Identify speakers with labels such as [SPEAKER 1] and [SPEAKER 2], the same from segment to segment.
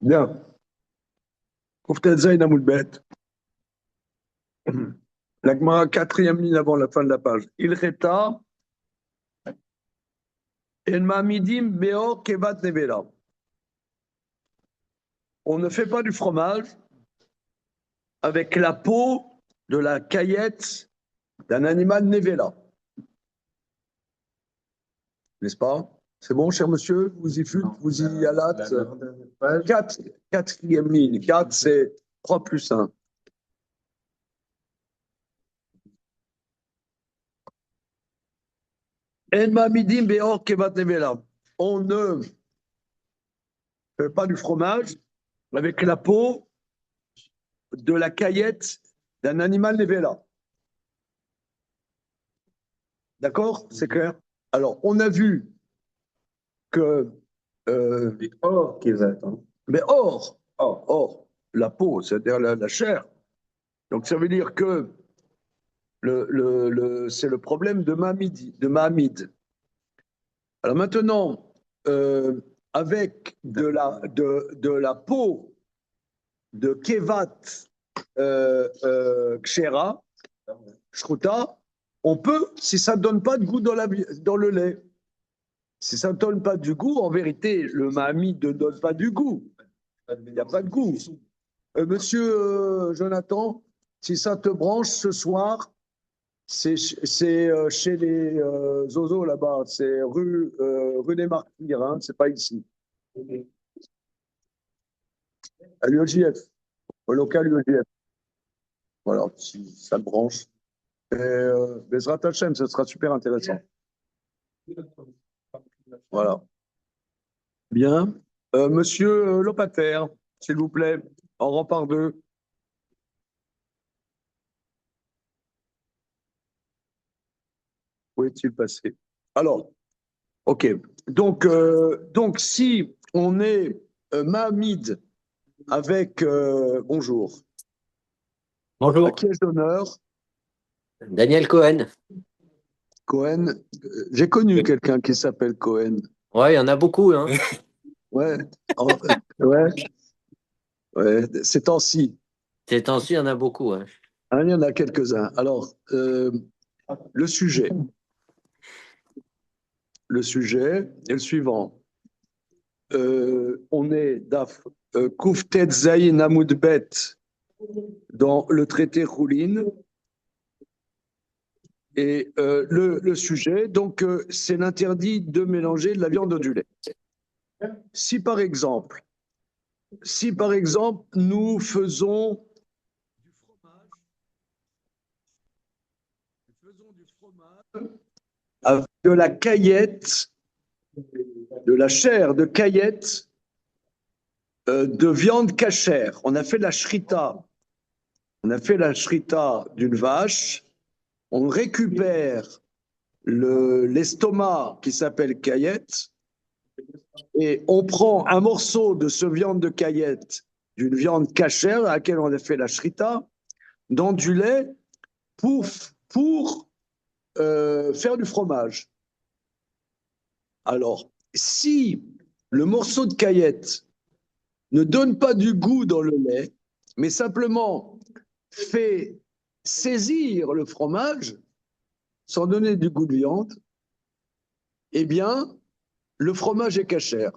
[SPEAKER 1] Bien. Kuftet Zayn Amoud Bet. La Gemara, quatrième ligne avant la fin de la page. Il reta El Mamidim Beor Kevat Nevela. On ne fait pas du fromage avec la peau de la caillette d'un animal Nevela. N'est-ce pas? C'est bon, cher monsieur? Vous y fûtes, vous y allâtes. Quatrième ligne. 4, c'est 3 plus 1. El Mamidim Beor Kevat Nevela. On ne fait pas du fromage avec la peau de la caillette d'un animal Nevela. D'accord? C'est clair? Alors, on a vu que.
[SPEAKER 2] Or qui va attendre.
[SPEAKER 1] Mais or, la peau, c'est-à-dire la chair. Donc, ça veut dire que c'est le problème de Mahamid. Alors maintenant, avec de la peau de Kevat Kshera, Shruta, on peut, si ça ne donne pas de goût dans le lait. Si ça ne donne pas du goût, en vérité, le Mahamid ne donne pas du goût. Il n'y a pas de goût. Monsieur Jonathan, si ça te branche ce soir, c'est chez les Zozo là-bas, c'est rue des Martyrs, hein, c'est pas ici. À l'UEJF, au local UEJF. Voilà, si ça te branche. Bezrat Hachem, ce sera super intéressant. Voilà. Bien. Monsieur Lopataire, s'il vous plaît, en rang par deux. Où est-il passé? Alors, ok. Donc si on est Mahamid avec bonjour.
[SPEAKER 3] Bonjour.
[SPEAKER 1] À qui ai-je l'honneur?
[SPEAKER 3] Daniel Cohen.
[SPEAKER 1] Cohen. J'ai connu quelqu'un qui s'appelle Cohen.
[SPEAKER 3] Ouais, il y en a beaucoup, hein.
[SPEAKER 1] Ouais. Ouais. Ouais. Ces temps-ci.
[SPEAKER 3] Ces temps-ci, il y en a beaucoup, hein.
[SPEAKER 1] Hein, il y en a quelques-uns. Alors, le sujet. Le sujet est le suivant. On est d'Af Kouftet Zayin Amoudbet dans le traité Khoulin. Et le sujet, donc, c'est l'interdit de mélanger de la viande et du lait. Si par exemple, nous faisons du fromage avec de la caillette, de la chair de caillette de viande cachère. On a fait la shrita. On a fait la shrita d'une vache. On récupère l'estomac qui s'appelle caillette et on prend un morceau de ce viande de caillette, d'une viande cachère à laquelle on a fait la shrita, dans du lait pour faire du fromage. Alors, si le morceau de caillette ne donne pas du goût dans le lait, mais simplement fait saisir le fromage sans donner du goût de viande, eh bien, le fromage est cachère.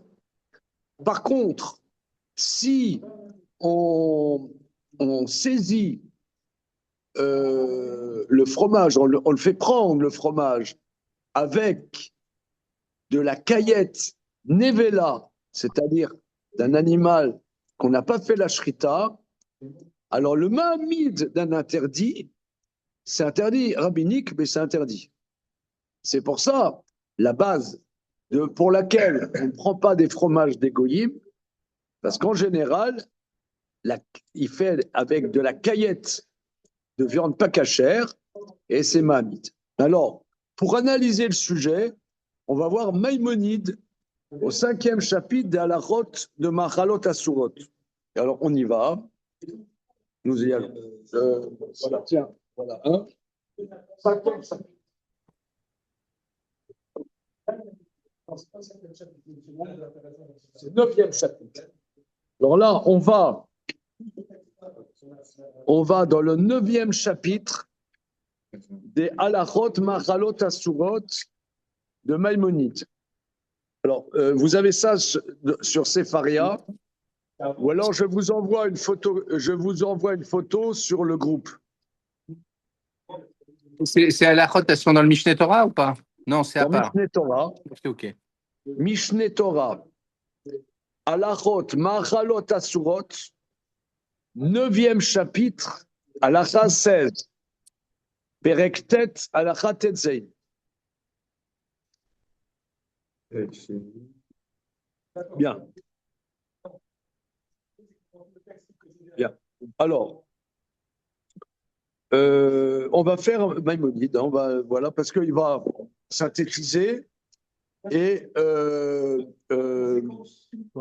[SPEAKER 1] Par contre, si on saisit le fromage, on le fait prendre le fromage avec de la caillette nevela, c'est-à-dire d'un animal qu'on n'a pas fait la shrita, alors le mahamid d'un interdit, c'est interdit rabbinique, mais c'est interdit. C'est pour ça, la base pour laquelle on ne prend pas des fromages des goyim, parce qu'en général, il fait avec de la caillette de viande pas cachère, et c'est mahamid. Alors, pour analyser le sujet, on va voir Maïmonide au 5e chapitre de la route de Machalot Asurot. Alors, on y va. Nous y allons. Voilà, tiens, voilà. 5e chapitre. C'est 9e chapitre. Alors là, on va dans le 9e chapitre des Halachot, Machalot, Asurot de Maïmonide. Alors, vous avez ça sur Sefaria, ou alors je vous envoie une photo sur le groupe.
[SPEAKER 4] C'est à la elles sont dans le Mishneh Torah ou pas? Non, c'est à
[SPEAKER 1] Dans
[SPEAKER 4] part.
[SPEAKER 1] Mishneh Torah,
[SPEAKER 4] Ok.
[SPEAKER 1] Mishneh Torah, Halachot, Machalot, Asurot, 9e chapitre, Halacha 16, Perek Tet, Halacha Tetzein. Bien. Bien. Alors, on va faire Maïmonide, hein, voilà, parce qu'il va synthétiser et le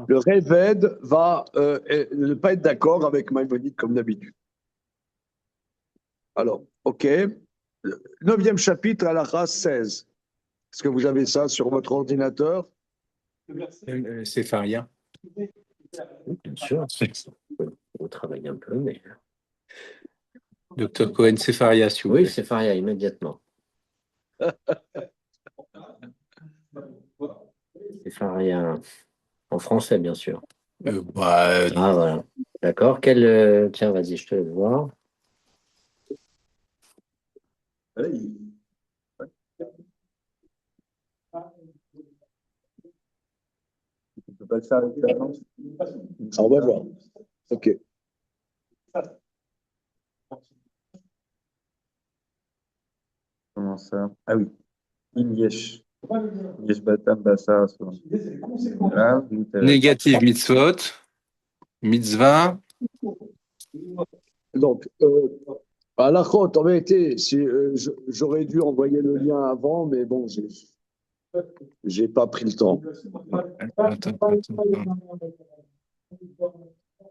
[SPEAKER 1] Réved va ne pas être d'accord avec Maïmonide comme d'habitude. Alors, ok. 9e chapitre, Halacha 16. Est-ce que vous avez ça sur votre ordinateur?
[SPEAKER 4] C'est Faria.
[SPEAKER 3] Bien sûr. On travaille un peu, mais.
[SPEAKER 4] Docteur Cohen, c'est Faria, si vous
[SPEAKER 3] Oui,
[SPEAKER 4] voulez.
[SPEAKER 3] c'est Faria immédiatement. C'est Faria en français, bien sûr. Ah, voilà. D'accord. Tiens, vas-y, je te laisse voir.
[SPEAKER 2] On peut pas le faire avec l'avance.
[SPEAKER 1] On va voir. Ok.
[SPEAKER 2] Comment ça? Ah oui. Yesh. Yesh Batam Bassar.
[SPEAKER 4] Négative mitzvot, mitzvah.
[SPEAKER 1] Donc, Halachot, en vérité, j'aurais dû envoyer le lien avant, mais bon, j'ai pas pris le temps.
[SPEAKER 4] Attends.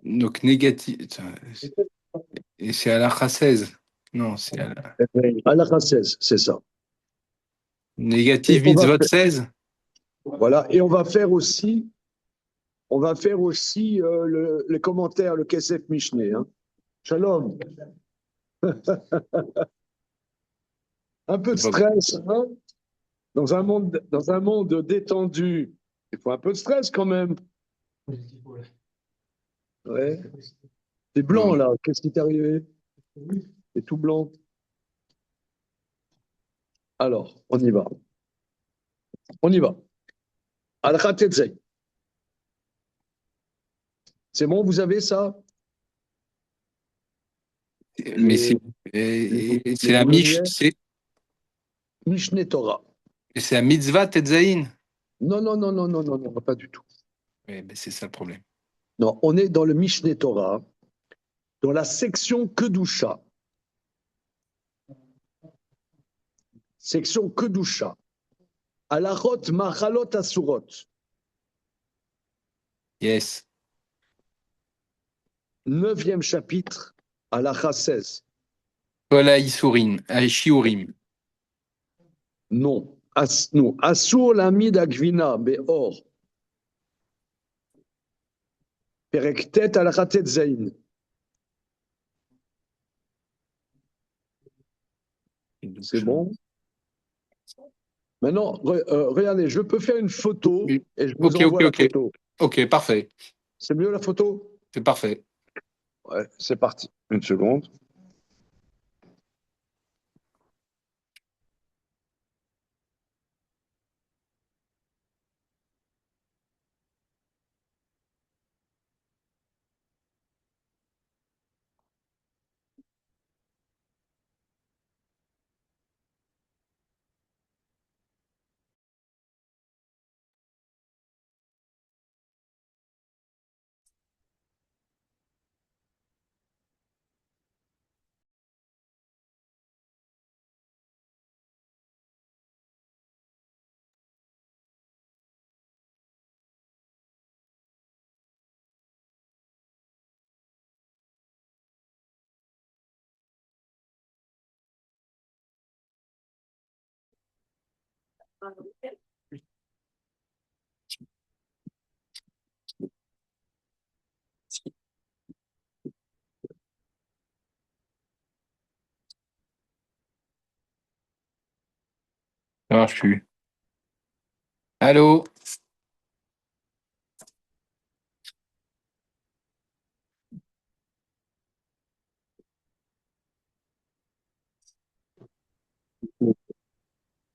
[SPEAKER 4] Donc négative. Et c'est à la 16. Non, c'est à la...
[SPEAKER 1] Halakha 16, c'est ça.
[SPEAKER 4] Négative
[SPEAKER 1] Et on va
[SPEAKER 4] mitzvot
[SPEAKER 1] faire-
[SPEAKER 4] 16.
[SPEAKER 1] Voilà, et on va faire aussi les commentaires, le Kesef Mishneh. Hein. Shalom. Un peu de stress. Hein. Dans un monde détendu, il faut un peu de stress quand même. Ouais. T'es blanc là, qu'est-ce qui t'est arrivé? T'es tout blanc. Alors, on y va. On y va. Halakha Tetzei. C'est bon, vous avez ça?
[SPEAKER 4] Mais c'est la mish,
[SPEAKER 1] Mishneh Torah.
[SPEAKER 4] c'est la mitzvah tetzaïn.
[SPEAKER 1] Non, non, non, non, non, non, non, pas du tout.
[SPEAKER 4] Oui, ben c'est ça le problème.
[SPEAKER 1] Non, on est dans le Mishneh Torah, dans la section Kedusha. Section Kedusha. Halachot Machalot Asurot.
[SPEAKER 4] Yes.
[SPEAKER 1] 9e chapitre, Halacha 16.
[SPEAKER 4] Kol haïsurim, shiurim.
[SPEAKER 1] Non. Non. Asur lamid agvina beor. Perek tet Halacha Tetzain. C'est bon? Maintenant, regardez, je peux faire une photo et je vous envoie la photo.
[SPEAKER 4] Ok, parfait.
[SPEAKER 1] C'est mieux la photo?
[SPEAKER 4] C'est parfait.
[SPEAKER 1] Ouais, c'est parti. Une seconde.
[SPEAKER 4] marche plus. Allô?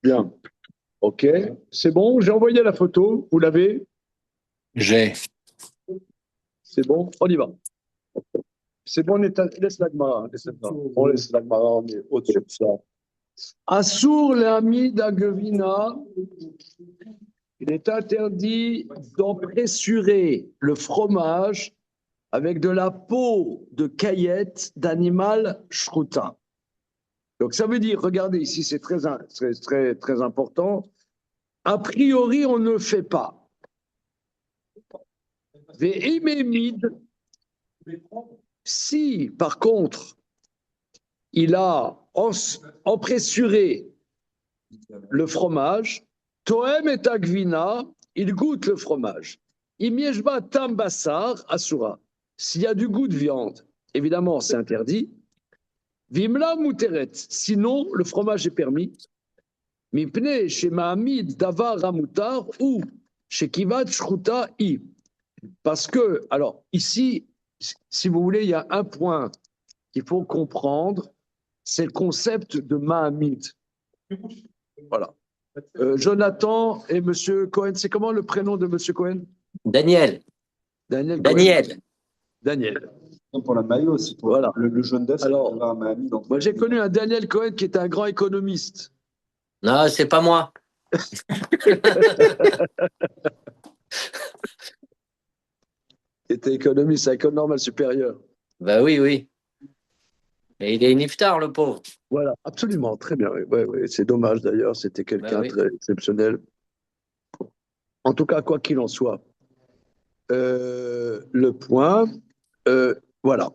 [SPEAKER 1] Bien. OK. C'est bon, j'ai envoyé la photo. Vous l'avez?
[SPEAKER 4] J'ai.
[SPEAKER 1] C'est bon, on y va. C'est bon, laisse la Gemara. On laisse la Gemara, on est au-dessus de ça. Assour l'ami d'Agevina, il est interdit d'empressurer le fromage avec de la peau de caillette d'animal shruta. Donc ça veut dire, regardez ici, c'est très important, a priori on ne le fait pas. Si par contre il a empressuré le fromage, Toem et Agvina, il goûte le fromage. Imieshba tambassar asura. S'il y a du goût de viande, évidemment c'est interdit. Vimla muteret, sinon le fromage est permis. Mipne chez Mahamid davar amutar ou chez Kivat shruta i. Parce que, alors ici, si vous voulez, il y a un point qu'il faut comprendre, c'est le concept de Mahamid. Voilà. Jonathan et Monsieur Cohen, c'est comment le prénom de Monsieur Cohen?
[SPEAKER 3] Daniel.
[SPEAKER 1] Daniel.
[SPEAKER 3] Daniel.
[SPEAKER 1] Cohen. Daniel.
[SPEAKER 2] Pour la maillot aussi, pour
[SPEAKER 1] voilà.
[SPEAKER 2] Le jaune d'œuf,
[SPEAKER 1] alors, moi j'ai connu un Daniel Cohen qui était un grand économiste.
[SPEAKER 3] Non, c'est pas moi.
[SPEAKER 1] Il était économiste à l'école normale supérieure.
[SPEAKER 3] Ben oui, oui. Mais il est niftar, le pauvre.
[SPEAKER 1] Voilà, absolument, très bien. Ouais, c'est dommage d'ailleurs, c'était quelqu'un très exceptionnel. En tout cas, quoi qu'il en soit, le point, voilà.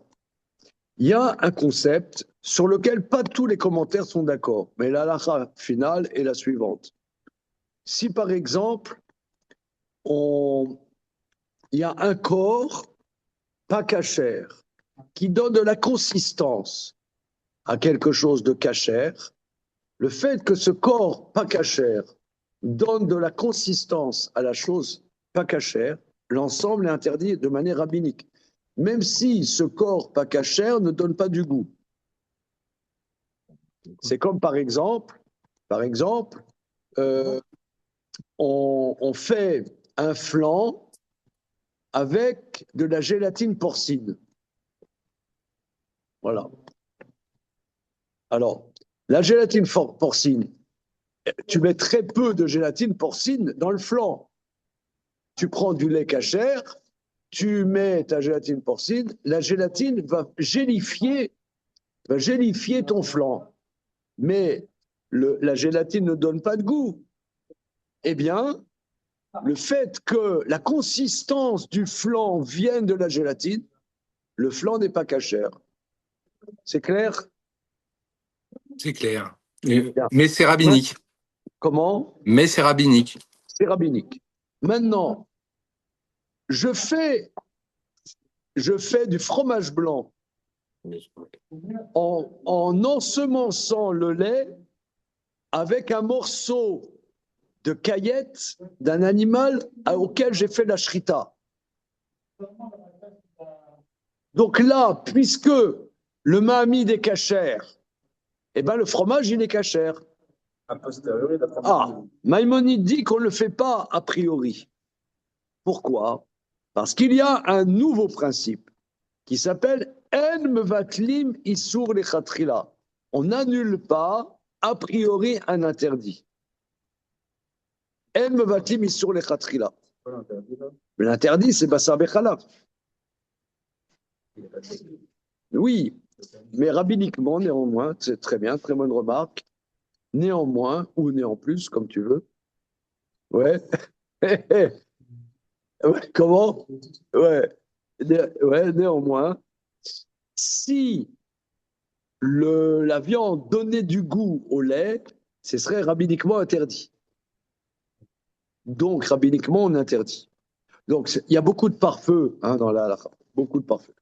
[SPEAKER 1] Il y a un concept sur lequel pas tous les commentaires sont d'accord, mais la halakha finale est la suivante. Si par exemple, il y a un corps pas cachère qui donne de la consistance à quelque chose de cachère, le fait que ce corps pas cachère donne de la consistance à la chose pas cachère, l'ensemble est interdit de manière rabbinique, même si ce corps pas cachère ne donne pas du goût. C'est comme par exemple, on fait un flan avec de la gélatine porcine. Voilà. Alors, la gélatine porcine, tu mets très peu de gélatine porcine dans le flan. Tu prends du lait cachère, tu mets ta gélatine porcine, la gélatine va gélifier ton flan. Mais la gélatine ne donne pas de goût. Eh bien, le fait que la consistance du flan vienne de la gélatine, le flan n'est pas cachère. C'est clair?
[SPEAKER 4] C'est clair. Mais c'est rabbinique.
[SPEAKER 1] Comment?
[SPEAKER 4] Mais c'est rabbinique.
[SPEAKER 1] C'est rabbinique. Maintenant, je fais du fromage blanc en ensemençant le lait avec un morceau de caillette d'un animal auquel j'ai fait la shrita. Donc là, puisque le mahamid est cachère, eh ben le fromage, il est cachère.
[SPEAKER 2] A posteriori,
[SPEAKER 1] Maïmonide dit qu'on ne le fait pas a priori. Pourquoi? Parce qu'il y a un nouveau principe qui s'appelle En mevatlim isur lechatrila. On n'annule pas a priori un interdit. En mevatlim isur lechatrila. Mais l'interdit, c'est Bassar Bechalaf. Oui, mais rabbiniquement, néanmoins, c'est très bien, très bonne remarque. Néanmoins, ou néan plus, comme tu veux. Ouais. Comment? Ouais. Néanmoins, si la viande donnait du goût au lait, ce serait rabbiniquement interdit. Donc, rabbiniquement, on interdit. Donc, il y a beaucoup de pare-feu dans la halakha. Beaucoup de pare-feu.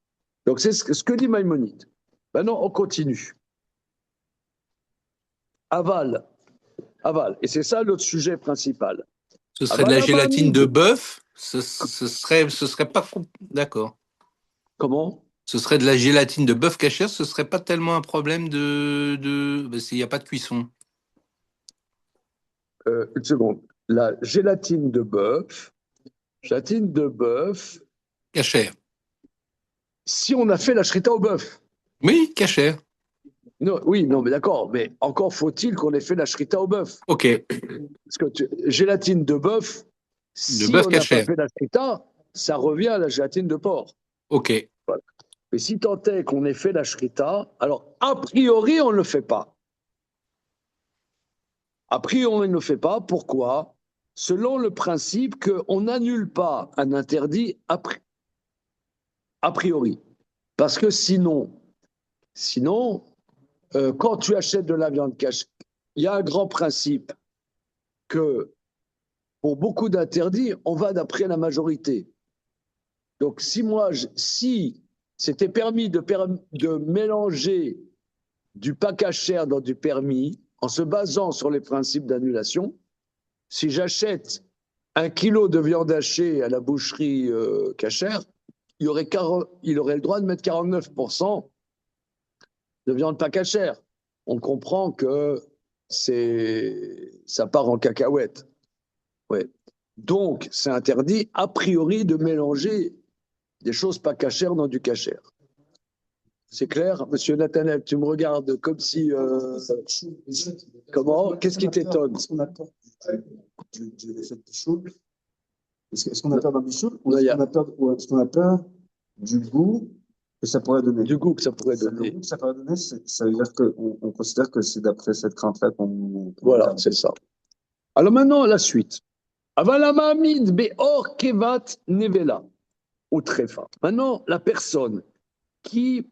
[SPEAKER 1] Donc, c'est ce que dit Maïmonide. Maintenant, on continue. Aval. Aval. Et c'est ça notre sujet principal.
[SPEAKER 4] Ce serait de la gélatine de bœuf, ce serait pas... D'accord.
[SPEAKER 1] Comment?
[SPEAKER 4] Ce serait de la gélatine de bœuf cachère, ce serait pas tellement un problème s'il n'y a pas de cuisson.
[SPEAKER 1] Une seconde. La gélatine de bœuf,
[SPEAKER 4] Cachère.
[SPEAKER 1] si on a fait la shrita au bœuf.
[SPEAKER 4] Oui, cachère.
[SPEAKER 1] Non, oui, non, mais d'accord, mais encore faut-il qu'on ait fait la shrita au bœuf.
[SPEAKER 4] Ok.
[SPEAKER 1] Parce que gélatine de bœuf, si
[SPEAKER 4] bœuf
[SPEAKER 1] on n'a pas
[SPEAKER 4] cachère.
[SPEAKER 1] fait la shrita, ça revient à la gélatine de porc.
[SPEAKER 4] Ok.
[SPEAKER 1] Voilà. Mais si tant est qu'on ait fait la shrita, alors a priori, on ne le fait pas. A priori, on ne le fait pas. Pourquoi? Selon le principe qu'on n'annule pas un interdit a priori. Parce que sinon, quand tu achètes de la viande cachée, il y a un grand principe que pour beaucoup d'interdits, on va d'après la majorité. Donc si c'était permis de mélanger du pas cachère dans du permis, en se basant sur les principes d'annulation, si j'achète 1 kilo de viande hachée à la boucherie cachère, il aurait le droit de mettre 49% de viande pas cachère. On comprend que ça part en cacahuète. Ouais. Donc, c'est interdit a priori de mélanger des choses pas cachères dans du cachère. C'est clair, monsieur Nathanaël, tu me regardes comme si. Comment? Qu'est-ce qui t'étonne?
[SPEAKER 2] Est-ce qu'on a peur est-ce qu'on a peur d'un bichoul ou est-ce qu'on a peur du goût que ça pourrait donner?
[SPEAKER 1] Du goût que ça pourrait
[SPEAKER 2] Le
[SPEAKER 1] donner.
[SPEAKER 2] goût que ça pourrait donner, ça veut dire qu'on considère que c'est d'après cette crainte-là qu'on
[SPEAKER 1] Voilà, c'est ça. Alors maintenant, la suite. Avalamamid beor kevat nevela ou trefa. Maintenant, la personne qui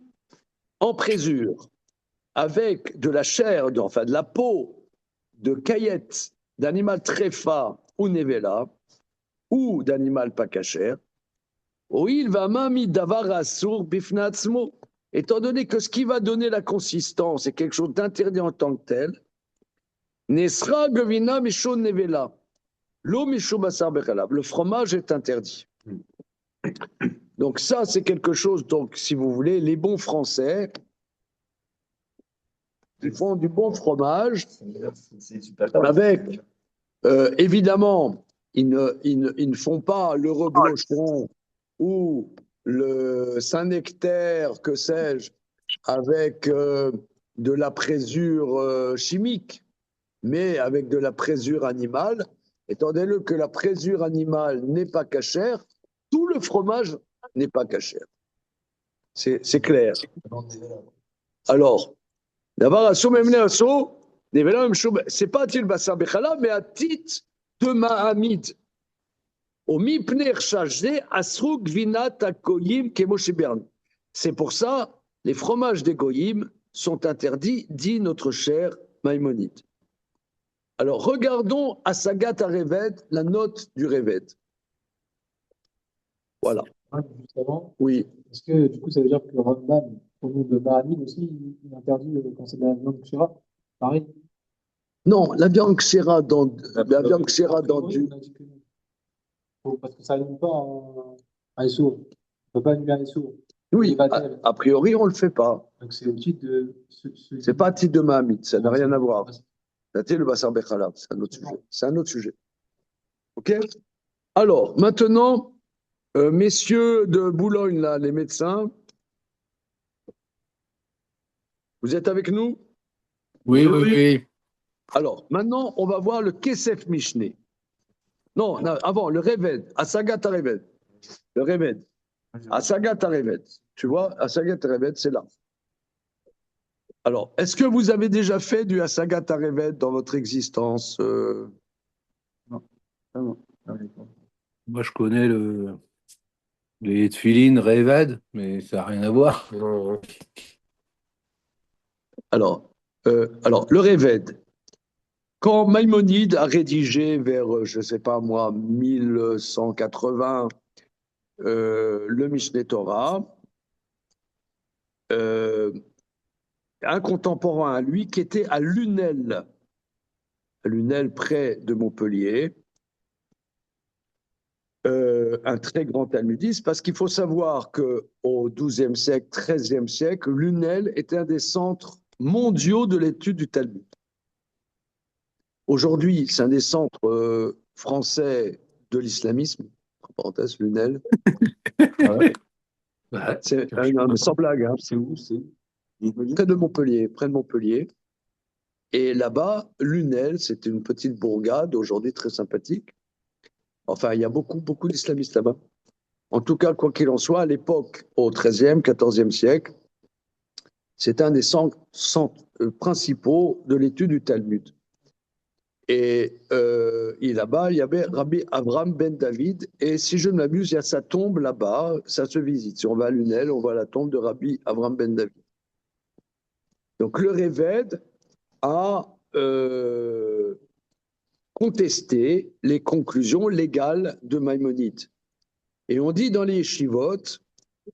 [SPEAKER 1] en présure avec de la chair, enfin de la peau de caillette d'animal tréfa ou nevela ou d'animal pas cachère, il va mami davar asur bifnatzmo. Étant donné que ce qui va donner la consistance est quelque chose d'interdit en tant que tel, nesra gevina mishon nevela, l'eau mishon basar bechalav. Le fromage est interdit. Donc ça, c'est quelque chose, donc, si vous voulez, les bons Français, ils font du bon fromage avec, évidemment, ils ne font pas le reblochon ou le Saint-Nectaire, que sais-je, avec de la présure chimique, mais avec de la présure animale. Étant donné que la présure animale n'est pas cachère, tout le fromage n'est pas cachère. C'est clair. Alors, d'abord, c'est pas il basar bechala, mais à titre de Mahamid. C'est pour ça, les fromages des goyim sont interdits, dit notre cher Maïmonide. Alors, regardons à Sagat à Réved, la note du Réved. Voilà.
[SPEAKER 5] Justement,
[SPEAKER 1] Oui.
[SPEAKER 5] est-ce que du coup ça veut dire que le Rambam, au nom de Mahamid aussi, il interdit quand c'est de la viande kshira? Pareil.
[SPEAKER 1] Non, la viande kshira dans du.
[SPEAKER 5] On a dit que non. Parce que ça n'anime pas un Issour. On ne peut pas annuler un Issour.
[SPEAKER 1] Oui, a priori, on ne le fait pas.
[SPEAKER 5] Donc c'est au titre de.
[SPEAKER 1] C'est pas à titre de Mahamid, ça n'a rien à voir. C'est le basar bechalav, c'est un autre sujet. C'est un autre sujet. OK? Alors, maintenant, messieurs de Boulogne, là, les médecins, vous êtes avec nous?
[SPEAKER 4] Oui, oui, oui.
[SPEAKER 1] Alors, maintenant, on va voir le Kesef Mishneh. Non, avant, le Réved, Asagat Réved. Le Réved. Asagat Réved. Tu vois, Asagat Réved, c'est là. Alors, est-ce que vous avez déjà fait du Asagat Réved dans votre existence?
[SPEAKER 2] Non.
[SPEAKER 4] Moi, je connais les tefilines Réved, mais ça n'a rien à voir.
[SPEAKER 1] Alors, le Réved. Quand Maïmonide a rédigé vers, je ne sais pas moi, 1180, le Mishneh Torah, un contemporain à lui qui était à Lunel, à Lunel, près de Montpellier, un très grand talmudiste, parce qu'il faut savoir qu'au XIIe siècle, XIIIe siècle, Lunel était un des centres mondiaux de l'étude du Talmud. Aujourd'hui, c'est un des centres français de l'islamisme, entre parenthèses, Lunel.
[SPEAKER 3] Ouais.
[SPEAKER 1] Sans blague. Hein.
[SPEAKER 2] C'est où? C'est
[SPEAKER 1] près de Montpellier. Et là-bas, Lunel, c'était une petite bourgade, aujourd'hui très sympathique. Enfin, il y a beaucoup d'islamistes là-bas. En tout cas, quoi qu'il en soit, à l'époque, au XIIIe, XIVe siècle, c'est un des centres principaux de l'étude du Talmud. Et là-bas, il y avait Rabbi Avraham ben David. Et si je ne m'abuse, il y a sa tombe là-bas, ça se visite. Si on va à Lunel, on voit la tombe de Rabbi Avraham ben David. Donc le Réved a contesté les conclusions légales de Maïmonide. Et on dit dans les yeshivot,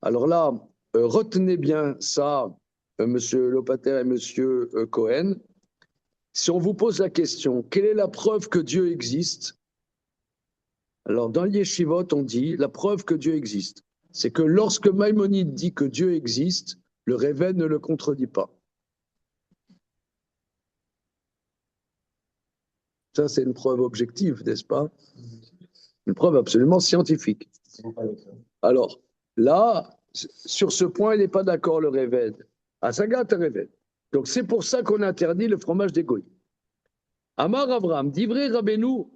[SPEAKER 1] alors là, retenez bien ça, monsieur Lopater et monsieur Cohen, si on vous pose la question, quelle est la preuve que Dieu existe? Alors dans les yeshivot, on dit, la preuve que Dieu existe, c'est que lorsque Maïmonide dit que Dieu existe, le Réved ne le contredit pas. Ça, c'est une preuve objective, n'est-ce pas? Une preuve absolument scientifique. Alors, là, sur ce point, il n'est pas d'accord, le Réved. Ah, ça gâte le Réved. Donc, c'est pour ça qu'on interdit le fromage des goïs. Amar Abraham, divrei Rabbeinu,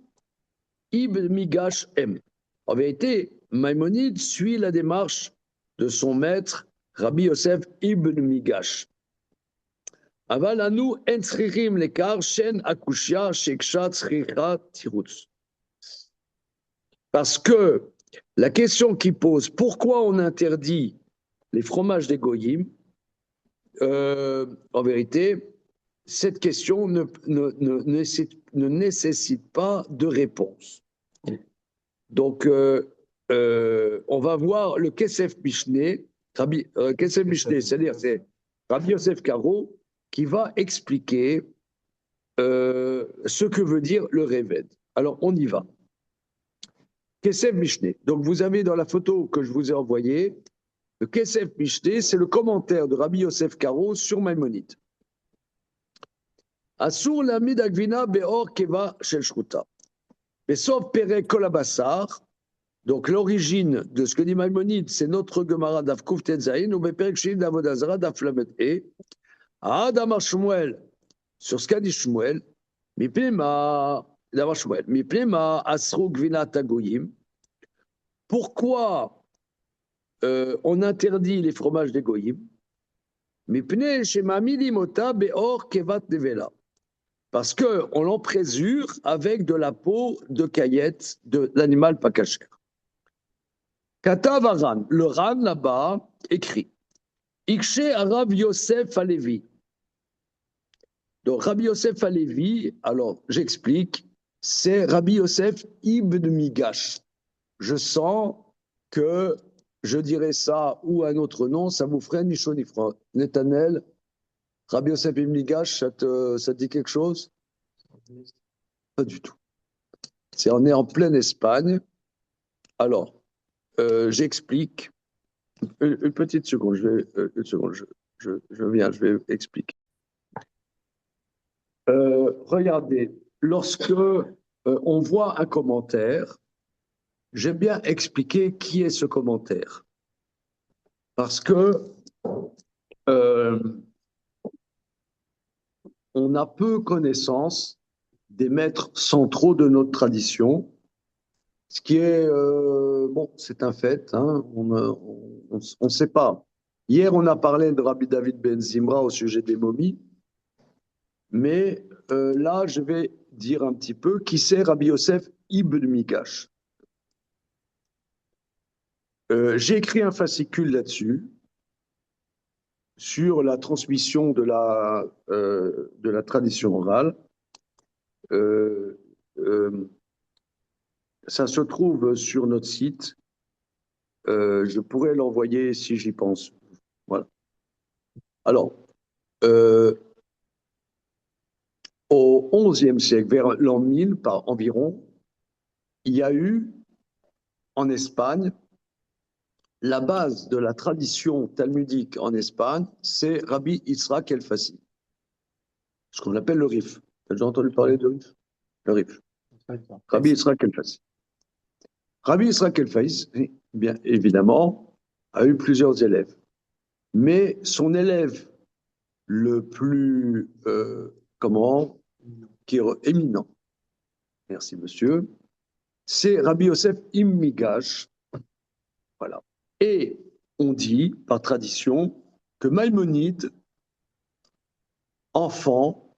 [SPEAKER 1] Ibn Migash M. En vérité, Maïmonide suit la démarche de son maître, Rabbi Yosef Ibn Migash. Aval anu en tzrichim lekar shen akushia sheksha tzricha tirutz. Parce que la question qui pose pourquoi on interdit les fromages des goyim, en vérité, cette question ne nécessite pas de réponse. Donc, on va voir le Kesef Mishneh, c'est-à-dire c'est Rabbi Yosef Karo, qui va expliquer ce que veut dire le Réved. Alors, on y va. Kesef Mishneh. Donc, vous avez dans la photo que je vous ai envoyée, le Kesef Mishneh, c'est le commentaire de Rabbi Yosef Karo sur Maïmonide. Asur lamid agvina beor keva shel shruta. Besov pere kol habassar. Donc, l'origine de ce que dit Maïmonide, c'est notre Gemara d'Af Kuf Tetzaïn, ou Beperek Shil d'Avodazara d'Af Lamed E. Adamar Shmuel, sur ce qu'a dit Shmuel, Miplema, d'Amar Shmuel, Miplema asru gvinat agoyim. Pourquoi on interdit les fromages des goyim? Mipne shemamidi mota beor kevat nevela. Parce qu'on l'en présure avec de la peau de caillette de l'animal pas caché. Katav Aran, le Ran là-bas écrit Ikshe Arav Yosef Alevi. Donc Rabbi Yosef Alevi, alors j'explique, c'est Rabbi Yosef Ibn Migash. Je sens que je dirais ça ou un autre nom, ça vous ferait ni chaud ni froid. Netanel, Rabbi Yosef Ibn Migash, ça te dit quelque chose? Pas du tout. On est en pleine Espagne. Alors, j'explique. Une petite seconde, une seconde, je viens, je vais expliquer. Regardez, lorsque on voit un commentaire, j'aime bien expliquer qui est ce commentaire. Parce que on a peu connaissance des maîtres centraux de notre tradition, ce qui est, bon, c'est un fait, hein, on ne sait pas. Hier, on a parlé de Rabbi David Ben Zimra au sujet des momies, mais là, je vais dire un petit peu qui c'est Rabbi Yosef Ibn Migash. J'ai écrit un fascicule là-dessus, sur la transmission de la tradition orale. Ça se trouve sur notre site. Je pourrais l'envoyer si j'y pense. Voilà. Alors, au XIe siècle, vers l'an 1000 par environ, il y a eu en Espagne, la base de la tradition talmudique en Espagne, c'est Rabbi Yitzhak El-Fassi, ce qu'on appelle le Rif. Tu as déjà entendu parler de Rif? Le Rif. Rabbi Yitzhak El-Fassi. Rabbi Yitzhak El-Fassi, bien évidemment, a eu plusieurs élèves. Mais son élève le plus, qui est éminent, merci monsieur, c'est Rabbi Yosef Immigash. Voilà. Et on dit, par tradition, que Maïmonide, enfant,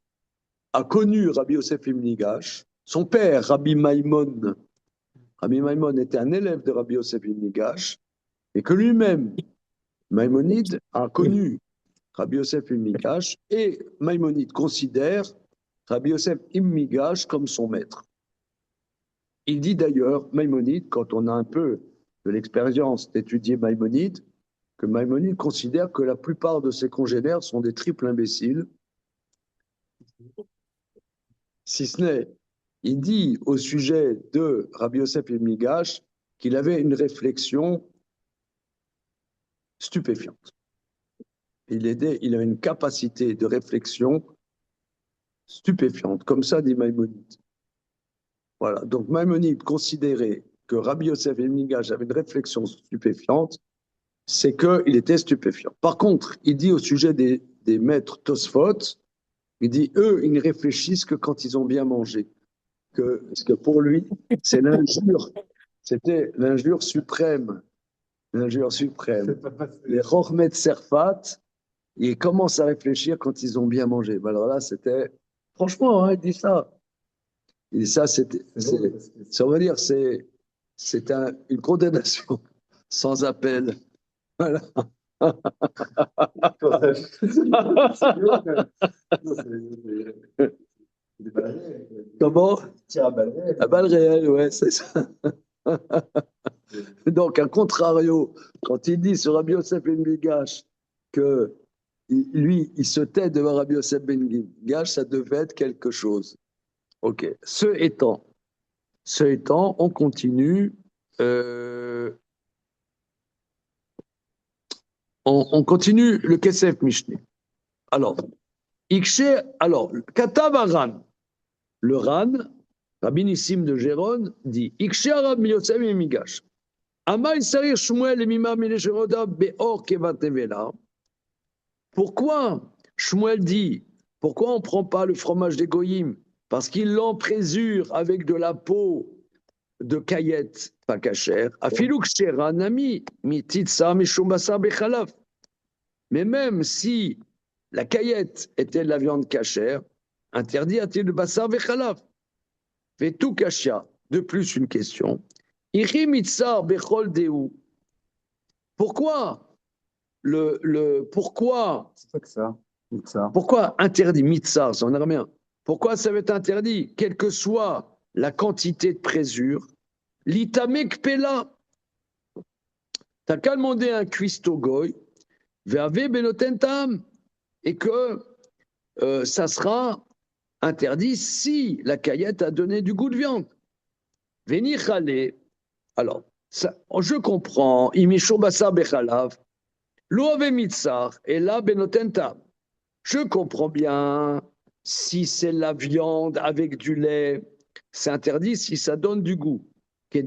[SPEAKER 1] a connu Rabbi Yosef Immigash. Son père, Rabbi Maïmon était un élève de Rabbi Yosef Immigash, et que lui-même, Maïmonide, a connu Rabbi Yosef Immigash, et Maïmonide considère Rabbi Yosef Immigash comme son maître. Il dit d'ailleurs, Maïmonide, quand on a un peu de l'expérience d'étudier Maïmonide, que Maïmonide considère que la plupart de ses congénères sont des triples imbéciles. Si ce n'est, il dit au sujet de Rabbi Yosef Immigash qu'il avait une réflexion stupéfiante. Il avait une capacité de réflexion stupéfiante, comme ça dit Maïmonide. Voilà, donc Maïmonide considérait que Rabbi Yosef Immigash avait une réflexion stupéfiante, c'est qu'il était stupéfiant. Par contre, il dit au sujet des maîtres Tosfot, il dit, eux, ils ne réfléchissent que quand ils ont bien mangé. Parce que pour lui, c'est l'injure, c'était l'injure suprême. L'injure suprême. Les Rochmet Serfat, ils commencent à réfléchir quand ils ont bien mangé. Ben alors là, c'était... Franchement, hein, il dit ça. Il dit ça, on va dire, c'est une condamnation sans appel. Voilà. Comment? À balle réelle, ouais, c'est ça. Donc, à contrario, quand il dit sur Rabbi Yosef Ben Migash que lui, il se tait devant Rabbi Yosef Ben Migash, ça devait être quelque chose. Ok. Ce étant, on continue. On continue le Kesef Mishneh. Alors, Katav Aran, le Ran, Rabbi Nissim de Gérone, dit Ikshe Rabbi Yosef Ben Migash. Amay Sarir Shmuel et Mimar Milecheroda Beor Kevatevela. Pourquoi Shmuel dit, pourquoi on ne prend pas le fromage des Goyim? Parce qu'ils l'ont présure avec de la peau de caillette, pas cachère. Afiluk Shera Nami, Mititsa Mishum Basar Bechalaf. Mais même si la caillette était de la viande cachère, interdit a-t-il de Basar Bechalaf? Fait tout kashia. De plus, une question. Pourquoi pourquoi interdit mitzar, c'est en araméen? Pourquoi ça va être interdit, quelle que soit la quantité de présure? L'itamek pela. T'as qu'à demander un cuistot goy, ve'ave benotentam, et que ça sera interdit si la caillette a donné du goût de viande. Venir chaler. Alors, ça, je comprends. Imisho basa bechalav. Lo ave mitzar, et là benotentam. Je comprends bien. Si c'est la viande avec du lait, c'est interdit si ça donne du goût. Comme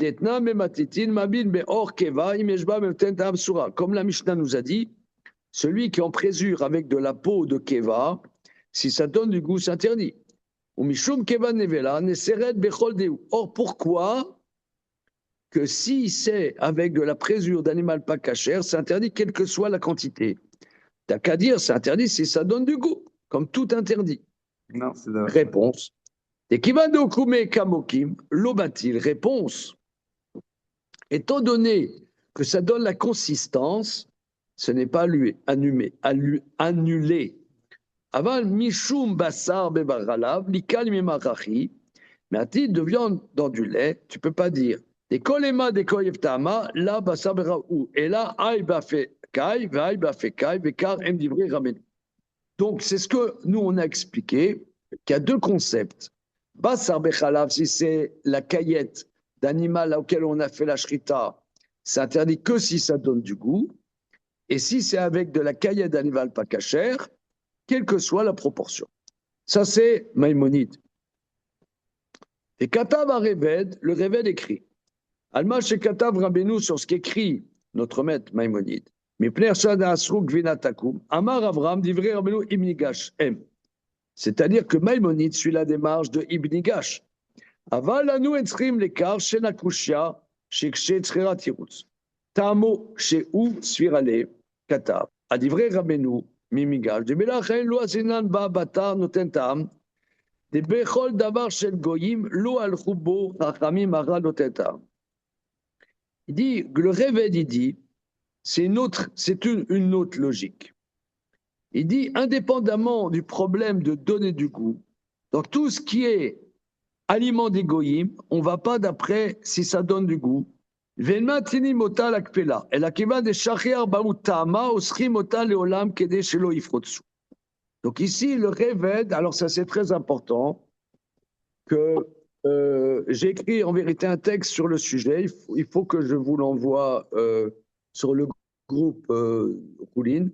[SPEAKER 1] la Mishnah nous a dit, celui qui en présure avec de la peau de keva, si ça donne du goût, c'est interdit. Or, pourquoi que si c'est avec de la présure d'animal pas cachère, c'est interdit quelle que soit la quantité? T'as qu'à dire, c'est interdit si ça donne du goût, comme tout interdit.
[SPEAKER 2] Non, c'est de...
[SPEAKER 1] Réponse. Et qui va donc kamokim, l'obatil, réponse. Étant donné que ça donne la consistance, ce n'est pas annulé. Aval mishum basar bebaralav, likal mimarachi, mais à titre de viande dans du lait, tu ne peux pas dire. Des kolema des koyeftama, la basar beraou, et là, aïba fait kai, vekar em divri rameni. Donc, c'est ce que nous, on a expliqué, qu'il y a deux concepts. Bassar Bechalav, si c'est la caillette d'animal auquel on a fait la shrita, c'est interdit que si ça donne du goût. Et si c'est avec de la caillette d'animal pas cachère, quelle que soit la proportion. Ça, c'est Maïmonide. Et Katav a Réved, le Réved écrit. Alma chez Katav Rabbeinu sur ce qu'écrit notre maître Maïmonide. Amar Avram divrei Rabbeinu Ibnigash M. C'est-à-dire que Maïmonide suit la démarche de Ibnigash. Aval anu etzrim lekar shenakushia shekshe tzrera tirutz. Tamo shehu svirale Katav. Adivrei Rabbeinu Mimigash. De Belachen lo asinan ba batar noten tam. De bechol davar shel goyim lo al chubo chachamim ara noten tam. Il dit, le Réved, il dit, c'est une autre logique. Il dit, indépendamment du problème de donner du goût, donc tout ce qui est aliment des goyim, on ne va pas d'après si ça donne du goût. Donc ici, le Réved, alors ça c'est très important, que j'ai écrit en vérité un texte sur le sujet. Il faut que je vous l'envoie sur le groupe Roulin,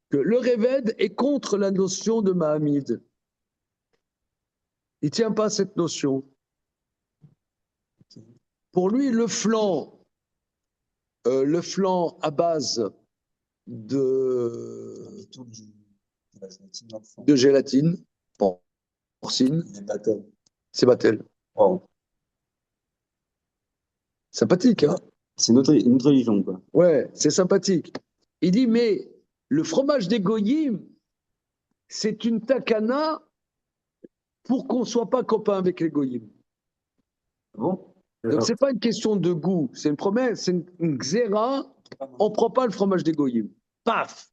[SPEAKER 1] que le Réved est contre la notion de Mahamid. Il ne tient pas à cette notion. Pour lui, le flanc à base de gélatine, porcine, c'est Batel.
[SPEAKER 2] Wow.
[SPEAKER 1] Sympathique, hein?
[SPEAKER 2] C'est une autre religion, quoi.
[SPEAKER 1] Ouais, c'est sympathique. Il dit, mais le fromage des goyim, c'est une takana pour qu'on ne soit pas copain avec les goyim.
[SPEAKER 2] Bon.
[SPEAKER 1] Donc, ce n'est pas une question de goût, c'est une promesse, c'est une xéra, on ne prend pas le fromage des goyim. Paf!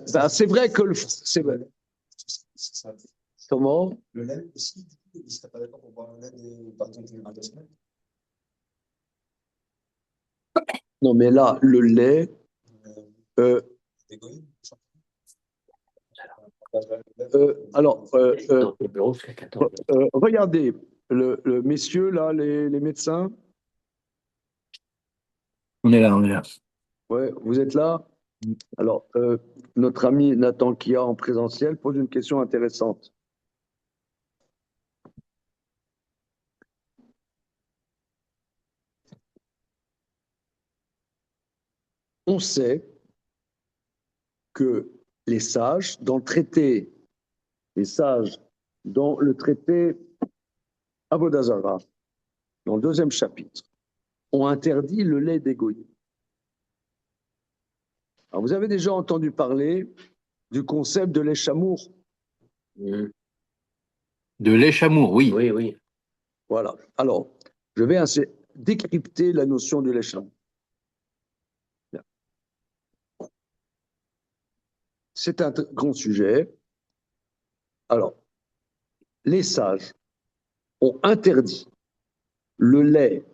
[SPEAKER 1] C'est vrai que c'est vrai. Comment?
[SPEAKER 2] Le lait aussi, du coup, il ne serait pas d'accord pour boire le lait par exemple de 2 semaines?
[SPEAKER 1] Non, mais là, le lait. Alors, regardez, le messieurs, là, les médecins.
[SPEAKER 3] On est là.
[SPEAKER 1] Ouais, vous êtes là? Alors, notre ami Nathan Kia en présentiel pose une question intéressante. On sait que les sages, dans le traité Avodah Zarah, dans le 2e chapitre, ont interdit le lait des goyim. Alors, vous avez déjà entendu parler du concept de lait chamour?
[SPEAKER 4] De lait chamour, oui.
[SPEAKER 3] Oui.
[SPEAKER 1] Voilà. Alors, je vais décrypter la notion du lait chamour. C'est un grand sujet. Alors, les sages ont interdit le lait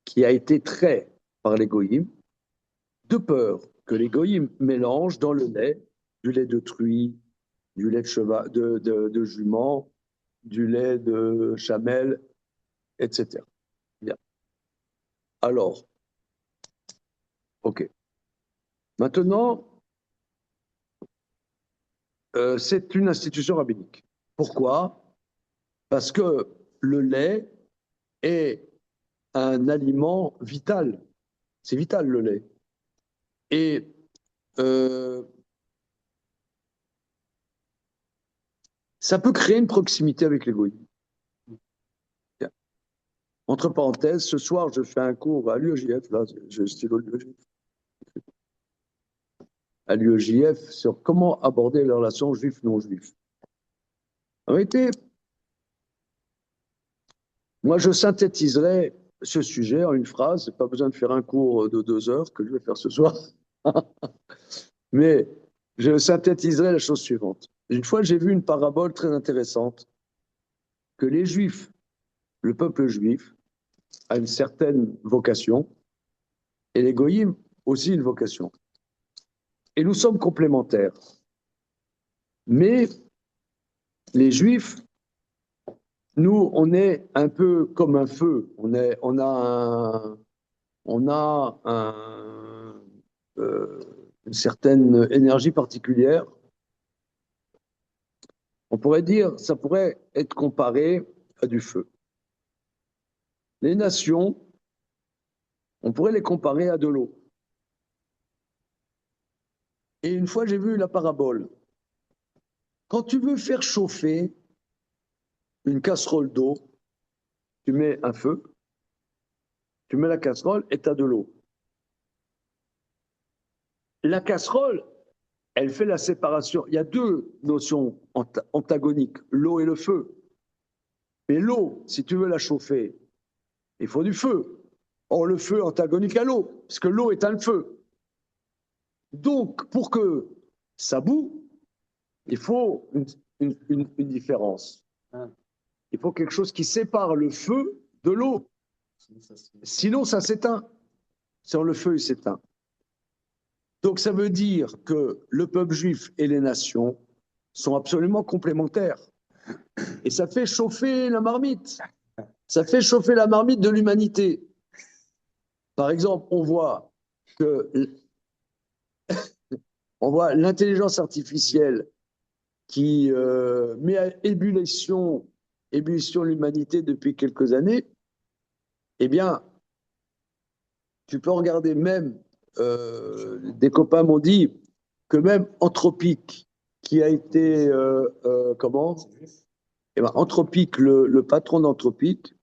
[SPEAKER 1] qui a été trait par les goyim, de peur que les goyim mélangent dans le lait du lait de truie, du lait de cheval, de jument, du lait de chamelle, etc. Bien. Alors, ok. Maintenant, c'est une institution rabbinique. Pourquoi? Parce que le lait est un aliment vital. C'est vital, le lait. Et ça peut créer une proximité avec les goyim. Entre parenthèses, ce soir, je fais un cours à l'UEJF, là, je stylo l'UEJF. À l'UEJF sur comment aborder les relations juifs-non juifs. En réalité, moi, je synthétiserai ce sujet en une phrase. Pas besoin de faire un cours de 2 heures que je vais faire ce soir. Mais je synthétiserai la chose suivante. Une fois, j'ai vu une parabole très intéressante que les Juifs, le peuple juif, a une certaine vocation et les goyim aussi une vocation. Et nous sommes complémentaires. Mais les Juifs, nous, on est un peu comme un feu. On a une certaine énergie particulière. On pourrait dire, ça pourrait être comparé à du feu. Les nations, on pourrait les comparer à de l'eau. Et une fois, j'ai vu la parabole. Quand tu veux faire chauffer une casserole d'eau, tu mets un feu, tu mets la casserole et tu as de l'eau. La casserole, elle fait la séparation. Il y a deux notions antagoniques, l'eau et le feu. Mais l'eau, si tu veux la chauffer, il faut du feu. Or, le feu est antagonique à l'eau, parce que l'eau est un feu. Donc, pour que ça boue, il faut une différence. Il faut quelque chose qui sépare le feu de l'eau. Sinon, ça s'éteint. Sinon, le feu, il s'éteint. Donc, ça veut dire que le peuple juif et les nations sont absolument complémentaires. Et ça fait chauffer la marmite. Ça fait chauffer la marmite de l'humanité. Par exemple, on voit l'intelligence artificielle qui met à ébullition l'humanité depuis quelques années. Eh bien, tu peux regarder même, des copains m'ont dit que même Anthropique, qui a été, comment? Eh ben, Anthropique, le patron d'Anthropique,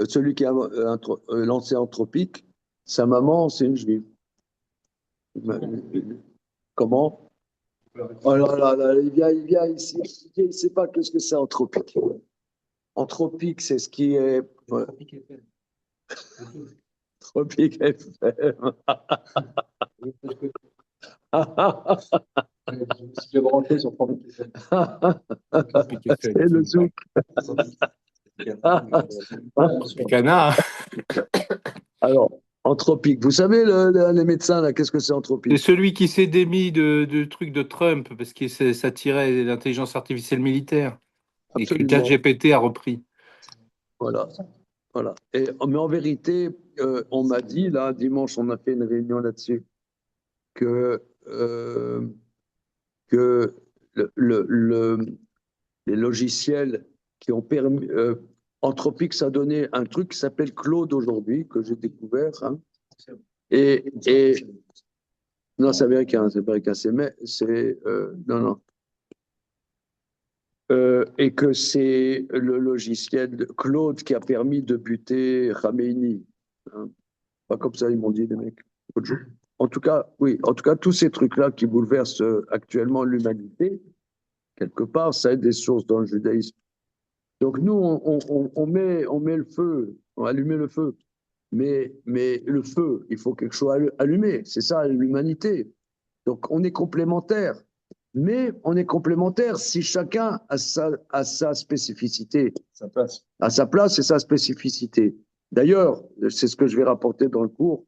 [SPEAKER 1] celui qui a lancé Anthropique, sa maman, c'est une juive. Comment? Oh là là, il vient ici, il ne sait pas ce que c'est Anthropique. Anthropique, c'est ce qui est.
[SPEAKER 5] Anthropique FM.
[SPEAKER 1] Anthropique FM.
[SPEAKER 5] Je me suis branché sur Anthropique FM.
[SPEAKER 1] C'est le zouk.
[SPEAKER 4] Canard.
[SPEAKER 1] Alors, Anthropique, vous savez, les médecins, là, qu'est-ce que c'est
[SPEAKER 4] C'est
[SPEAKER 1] Anthropique?
[SPEAKER 4] celui qui s'est démis de trucs de Trump parce qu'il s'attirait l'intelligence artificielle militaire. Et que
[SPEAKER 1] Absolument.
[SPEAKER 4] ChatGPT a repris.
[SPEAKER 1] Voilà. Voilà. Mais en vérité, on m'a dit, là, dimanche, on a fait une réunion là-dessus, que les logiciels qui ont permis. Anthropique, ça a donné un truc qui s'appelle Claude aujourd'hui, que j'ai découvert. Hein. Non, c'est américain, c'est non, non. Et que c'est le logiciel de Claude qui a permis de buter Khamenei. Hein. Pas comme ça, ils m'ont dit, les mecs. En tout cas, oui, en tout cas, tous ces trucs-là qui bouleversent actuellement l'humanité, quelque part, ça a des sources dans le judaïsme. Donc nous, on met le feu, on allume le feu. Mais le feu, il faut quelque chose allumer. C'est ça l'humanité. Donc on est complémentaires. Mais on est complémentaires si chacun a sa spécificité. À sa place et sa spécificité. D'ailleurs, c'est ce que je vais rapporter dans le cours.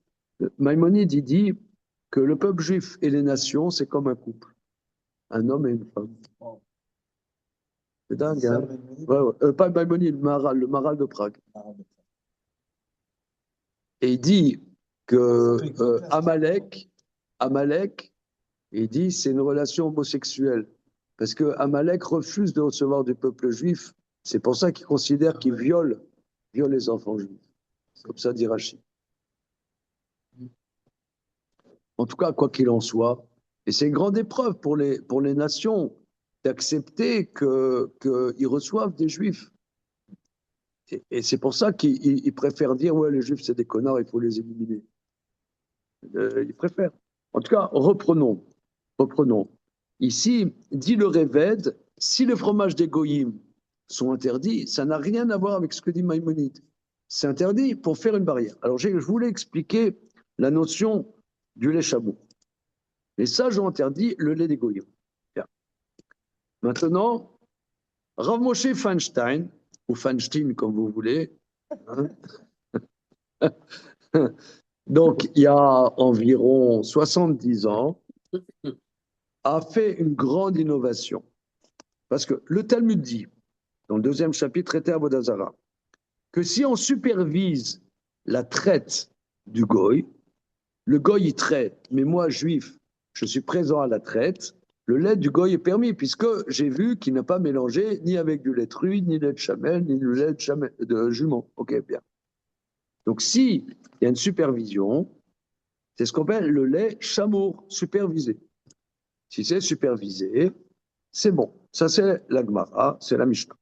[SPEAKER 1] Maïmonide, il dit que le peuple juif et les nations, c'est comme un couple. Un homme et une femme. C'est dingue, hein? Pas Maïmonide, le Maral de Prague. Et il dit que Amalek, il dit c'est une relation homosexuelle. Parce que Amalek refuse de recevoir du peuple juif. C'est pour ça qu'il considère qu'il viole les enfants juifs. Comme ça dit Rachid. En tout cas, quoi qu'il en soit, et c'est une grande épreuve pour les nations d'accepter qu'ils reçoivent des juifs. Et c'est pour ça qu'ils préfèrent dire ouais, les juifs c'est des connards, il faut les éliminer. Ils préfèrent. En tout cas, reprenons. Ici, dit le Révède, si les fromages des goyim sont interdits, ça n'a rien à voir avec ce que dit Maïmonide. C'est interdit pour faire une barrière. Alors, je voulais expliquer la notion du lait chameau. Les sages ont interdit le lait des goyim. Bien. Maintenant, Rav Moshe Feinstein, ou Feinstein comme vous voulez, hein, donc il y a environ 70 ans, a fait une grande innovation. Parce que le Talmud dit, dans le 2e chapitre, traité à Avodah Zarah, que si on supervise la traite du goy, le goy il traite, mais moi, juif, je suis présent à la traite, le lait du goy est permis, puisque j'ai vu qu'il n'a pas mélangé ni avec du lait de truie, ni lait de chamel, ni du lait de jument. Ok, bien. Donc, s'il y a une supervision, c'est ce qu'on appelle le lait chameau supervisé. Si c'est supervisé, c'est bon. Ça, c'est la Gemara, c'est la Mishnah.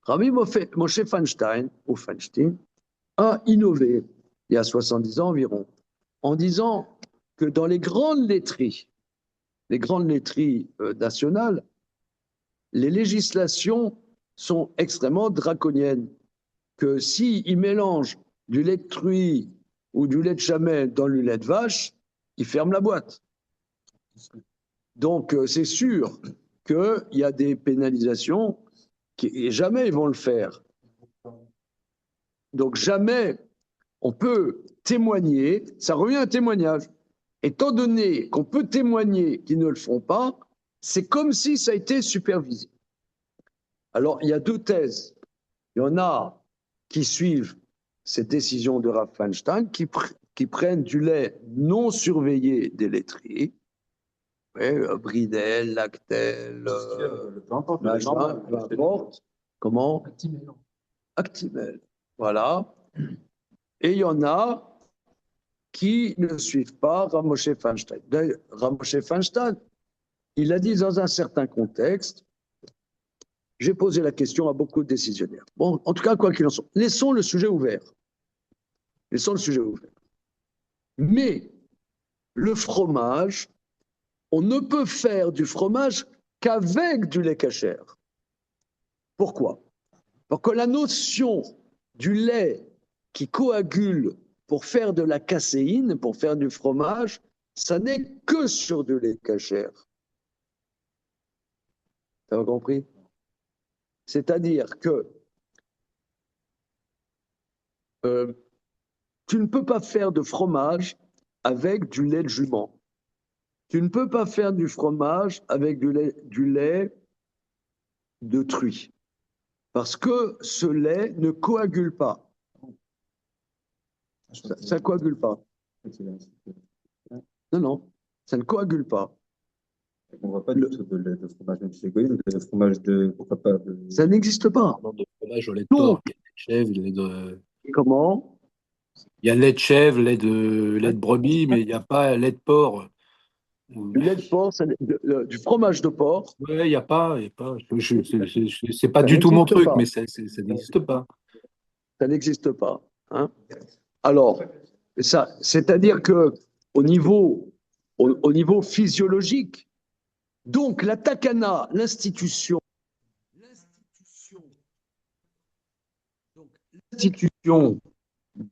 [SPEAKER 1] Rabbi Moshe Feinstein, ou Feinstein, a innové, il y a 70 ans environ, en disant que dans les grandes laiteries nationales, les législations sont extrêmement draconiennes. Que s'ils mélangent du lait de truie ou du lait de chamel dans le lait de vache, ils ferment la boîte. Donc, c'est sûr qu'il y a des pénalisations et jamais ils vont le faire. Donc, jamais on peut témoigner, ça revient à un témoignage. Étant donné qu'on peut témoigner qu'ils ne le font pas, c'est comme si ça a été supervisé. Alors, il y a deux thèses. Il y en a qui suivent cette décision de Rav Feinstein, qui prennent du lait non surveillé des laiteries, Bridel, Lactel, machin, peu importe. Comment? Actimel. Voilà. Et il y en a qui ne suivent pas Rav Moshe Feinstein. D'ailleurs, Rav Moshe Feinstein, il a dit dans un certain contexte, j'ai posé la question à beaucoup de décisionnaires. Bon, en tout cas, quoi qu'il en soit, laissons le sujet ouvert. Laissons le sujet ouvert. Mais le fromage, on ne peut faire du fromage qu'avec du lait cachère. Pourquoi? Parce que la notion du lait qui coagule pour faire de la caséine, pour faire du fromage, ça n'est que sur du lait cachère. Tu as compris? C'est-à-dire que tu ne peux pas faire de fromage avec du lait de jument. Tu ne peux pas faire du fromage avec du lait de truie. Parce que ce lait ne coagule pas. Ça ne coagule pas. Non, non, ça ne coagule pas.
[SPEAKER 2] On ne voit pas du tout de fromage même chez Goyim, de fromage de. Pourquoi pas
[SPEAKER 1] Ça n'existe pas.
[SPEAKER 4] De fromage au lait de porc, il y a lait de chèvre, lait de...
[SPEAKER 1] Comment?
[SPEAKER 4] Il y a lait de chèvre, lait de brebis, mais il n'y a pas lait de porc.
[SPEAKER 1] Du lait de porc, du fromage de porc.
[SPEAKER 4] Oui, il n'y a pas. C'est pas du tout mon truc, mais ça n'existe pas.
[SPEAKER 1] Ça n'existe pas. Hein? Alors, c'est-à-dire que au niveau physiologique, donc la takana, l'institution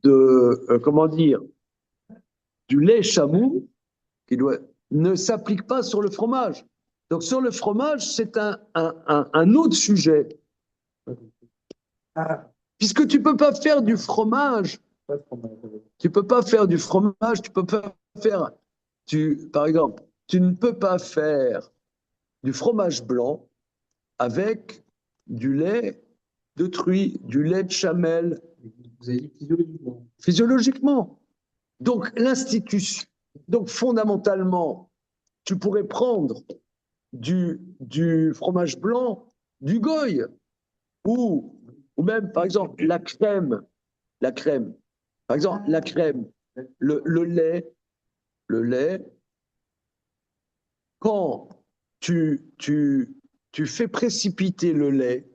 [SPEAKER 1] de, comment dire, du lait chamou, ne s'applique pas sur le fromage. Donc sur le fromage, c'est un autre sujet. Puisque tu ne peux pas faire du fromage, tu peux pas faire par exemple, tu ne peux pas faire du fromage blanc avec du lait de truie, du lait de chamel.
[SPEAKER 5] Vous avez dit physiologiquement.
[SPEAKER 1] Physiologiquement. Donc, l'institution, donc fondamentalement, tu pourrais prendre du fromage blanc du goy, ou même, par exemple, la crème. Par exemple, la crème, le lait, quand tu fais précipiter le lait,